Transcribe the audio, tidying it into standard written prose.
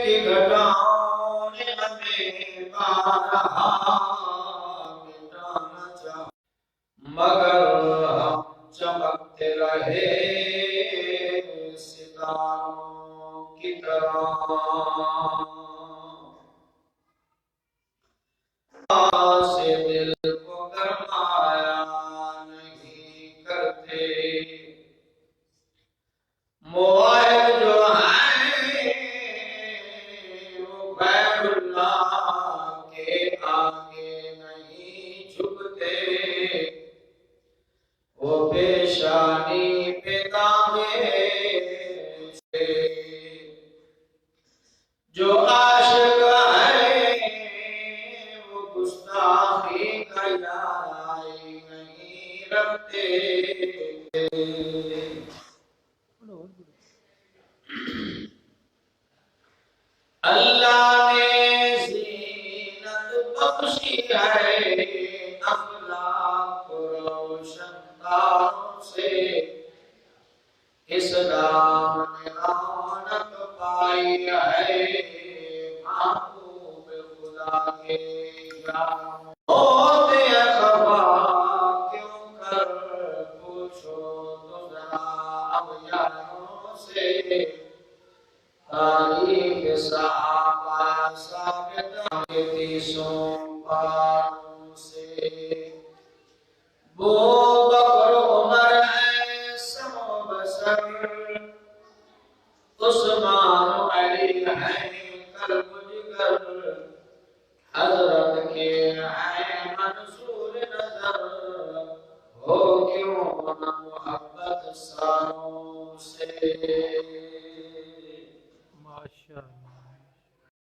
کی گھٹاؤں نے ہمیں بارہا مٹانا چاہا، مگر ہم چمکتے رہے ستاروں کی طرح۔ سے دل کو گرمایا نہیں کرتے، موائد جو ہیں وہ غیر اللہ کے آگے نہیں جھکتے، وہ پیشانی پہ داغے سے جو عاشق ہے وہ گستاخی کا یاری نہیں رکھتے۔ اللہ نے زینت بخشی ہے اخلاق کو روشن تاروں سے، اسلام نے رونق پائی ہے محبوب خدا کے یاروں۔ ہوتے خفا کیوں کر پوچھو تو ذرا اب یاروں سے، تاریخ صحابہ ثابت تیسوں پاروں سے، بو بکر عمر ایسم و بسر، عثمان علی ہیں قلب جگر، حضرت کے ہیں منصور نظر، ہو کیوں نہ محبت ساروں سے۔ ماشاءاللہ۔